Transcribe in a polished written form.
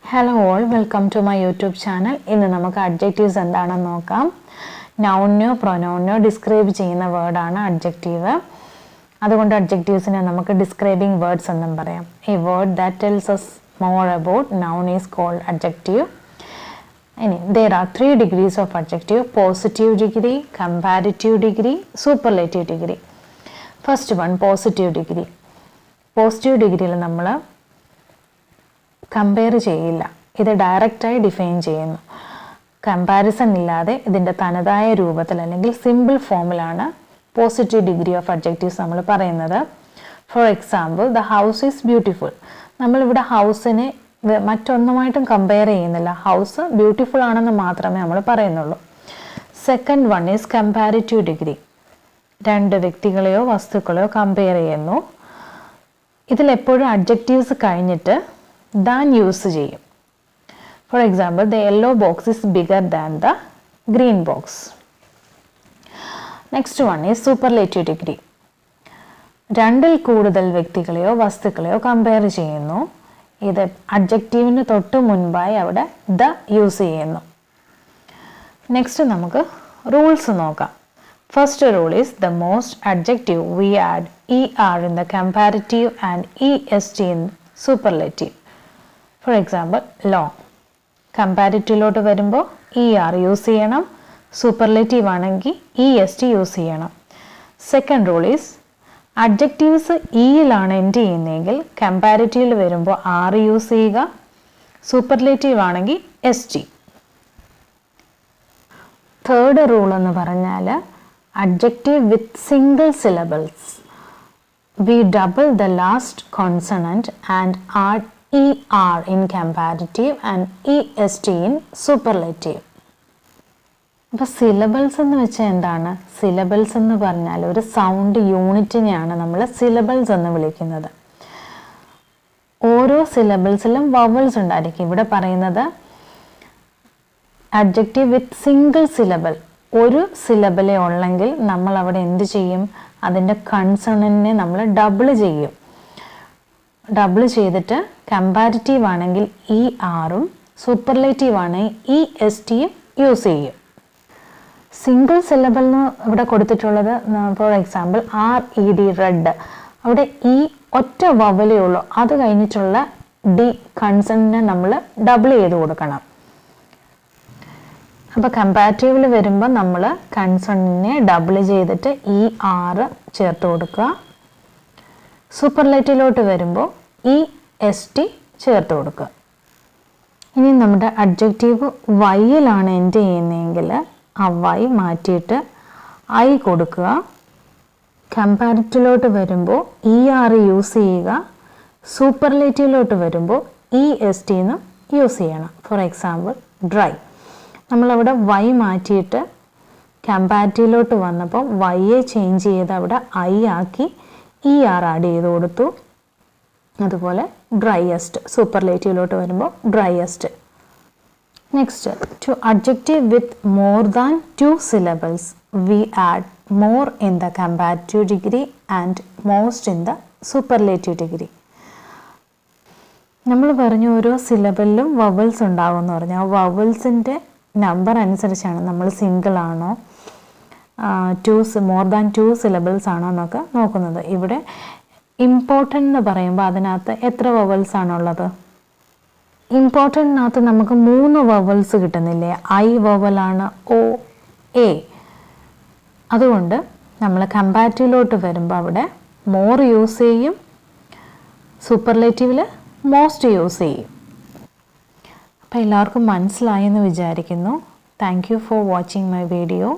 Hello all, welcome to my YouTube channel. ഇന്ന് നമുക്ക് adjectives എന്താണെന്ന് നോക്കാം. Noun-നോ pronoun-നോ describe ചെയ്യുന്ന word ആണ് adjective. അതുകൊണ്ട് adjectives-നെ നമുക്ക് describing words എന്നും പറയാം. A word that tells us more about noun is called adjective. There are 3 degrees of adjective: positive degree, comparative degree, superlative degree. First one, positive degree. Positive degree യിൽ നമ്മൾ compare ചെയ്യില്ല, ഇത് ഡയറക്റ്റായി define ചെയ്യുന്നു. Comparison ഇല്ലാതെ ഇതിൻ്റെ തനതായ രൂപത്തിൽ അല്ലെങ്കിൽ സിമ്പിൾ ഫോമിലാണ് പോസിറ്റീവ് ഡിഗ്രി ഓഫ് അഡ്ജക്റ്റീവ്സ് നമ്മൾ പറയുന്നത്. For example, the house is beautiful. നമ്മളിവിടെ ഹൗസിനെ മറ്റൊന്നുമായിട്ടും കമ്പയർ ചെയ്യുന്നില്ല, ഹൗസ് ബ്യൂട്ടിഫുൾ ആണെന്ന് മാത്രമേ നമ്മൾ പറയുന്നുള്ളൂ. Second one is comparative degree. രണ്ട് വ്യക്തികളെയോ വസ്തുക്കളെയോ കമ്പയർ ചെയ്യുന്നു. ഇതിലെപ്പോഴും അഡ്ജക്റ്റീവ്സ് കഴിഞ്ഞിട്ട് than യൂസ് ചെയ്യും. For example, the yellow box is bigger than the green box. Next one is superlative degree. രണ്ടിൽ കൂടുതൽ വ്യക്തികളെയോ വസ്തുക്കളെയോ കമ്പയർ ചെയ്യുന്നു. ഇത് അഡ്ജക്റ്റീവിന് തൊട്ട് മുൻപായി അവിടെ ദ യൂസ് ചെയ്യുന്നു. നെക്സ്റ്റ് നമുക്ക് റൂൾസ് നോക്കാം. First rule is the most adjective we add ER in the comparative and EST in superlative. For example, long. കമ്പാരിറ്റീവിലോട്ട് വരുമ്പോൾ ER യൂസ് ചെയ്യണം, സൂപ്പർലേറ്റീവ് ആണെങ്കിൽ EST യൂസ് ചെയ്യണം. സെക്കൻഡ് റൂൾ ഈസ് അഡ്ജക്റ്റീവ്സ് ഇയിലാണ് end ചെയ്യുന്നതെങ്കിൽ കമ്പാരിറ്റീവിൽ വരുമ്പോൾ R യൂസ് ചെയ്യുക, സൂപ്പർലേറ്റീവ് ആണെങ്കിൽ ST. തേർഡ് റൂൾ എന്ന് പറഞ്ഞാൽ adjective with single syllables. We double the last consonant and add ER in comparative and EST in superlative. അപ്പോൾ സിലബിൾസ് എന്ന് വെച്ചാൽ എന്താണ്? സിലബിൾസ് എന്ന് പറഞ്ഞാൽ ഒരു സൗണ്ട് യൂണിറ്റിനെയാണ് നമ്മൾ സിലബിൾസ് എന്ന് വിളിക്കുന്നത്. ഓരോ സിലബിൾസിലും വവൽസ് ഉണ്ടായിരിക്കും. ഇവിടെ പറയുന്നത് അഡ്ജക്റ്റീവ് വിത്ത് സിംഗിൾ സിലബിൾ. ഒരു സിലബിളേ ഉള്ളെങ്കിൽ നമ്മൾ അവിടെ എന്ത് ചെയ്യും? അതിൻ്റെ കൺസണൻറ്റിനെ നമ്മൾ ഡബിൾ ചെയ്യും. ഡബിൾ ചെയ്തിട്ട് കമ്പാരിറ്റീവ് ആണെങ്കിൽ ERഉം സൂപ്പർലേറ്റീവ് ആണെങ്കിൽ ESTയും യൂസ് ചെയ്യും. സിംഗിൾ സിലബിൾ എന്ന് ഇവിടെ കൊടുത്തിട്ടുള്ളത്, ഫോർ എക്സാമ്പിൾ RED, റെഡ്. അവിടെ ഈ ഒറ്റ വവലേ ഉള്ളൂ, അത് കഴിഞ്ഞിട്ടുള്ള D കൺസണൻറ്റിനെ നമ്മൾ ഡബിൾ ചെയ്ത് കൊടുക്കണം. അപ്പോൾ കമ്പാരിറ്റീവിൽ വരുമ്പോൾ നമ്മൾ കൺസണൻറ്റിനെ ഡബിൾ ചെയ്തിട്ട് ER ചേർത്ത് കൊടുക്കുക. സൂപ്പർലേറ്റീവിലോട്ട് വരുമ്പോൾ EST ചേർത്ത് കൊടുക്കുക. ഇനി നമ്മുടെ അഡ്ജക്റ്റീവ് വൈയിലാണ് എൻഡ് ചെയ്യുന്നതെങ്കിൽ ആ വൈ മാറ്റിയിട്ട് I കൊടുക്കുക. കമ്പാരിറ്റീവിലോട്ട് വരുമ്പോൾ ER യൂസ് ചെയ്യുക. സൂപ്പർലേറ്റീവിലോട്ട് വരുമ്പോൾ EST എന്ന് യൂസ് ചെയ്യണം. For example, dry. നമ്മളവിടെ വൈ മാറ്റിയിട്ട് കമ്പാരിറ്റീവിലോട്ട് വന്നപ്പോൾ വൈയെ ചേഞ്ച് ചെയ്ത് അവിടെ I ആക്കി ER ആഡ് ചെയ്ത് കൊടുത്തു. അതുപോലെ ഡ്രൈയസ്റ്റ്, സൂപ്പർലേറ്റീവിലോട്ട് വരുമ്പോൾ driest. Next, to adjective with more than 2 syllables we add more in the comparative degree and most in the superlative degree. നമ്മൾ പറഞ്ഞു ഓരോ സിലബിലും വവൽസ് ഉണ്ടാകും എന്ന് പറഞ്ഞു. ആ വവൽസിൻ്റെ നമ്പർ അനുസരിച്ചാണ് നമ്മൾ സിംഗിൾ ആണോ മോർ ദാൻ 2 syllables ആണോ എന്നൊക്കെ നോക്കുന്നത്. ഇവിടെ ഇമ്പോർട്ടൻ്റ് എന്ന് പറയുമ്പോൾ അതിനകത്ത് എത്ര വവൽസ് ആണുള്ളത്? ഇമ്പോർട്ടൻറ്റിനകത്ത് നമുക്ക് 3 വവൽസ് കിട്ടുന്നില്ലേ? I വവലാണ്, O, A. അതുകൊണ്ട് നമ്മൾ കമ്പാരിറ്റീവിലോട്ട് വരുമ്പോൾ അവിടെ മോർ യൂസ് ചെയ്യും, സൂപ്പർലേറ്റീവിൽ മോസ്റ്റ് യൂസ് ചെയ്യും. അപ്പോൾ എല്ലാവർക്കും മനസ്സിലായെന്ന് വിചാരിക്കുന്നു. Thank you for watching my video.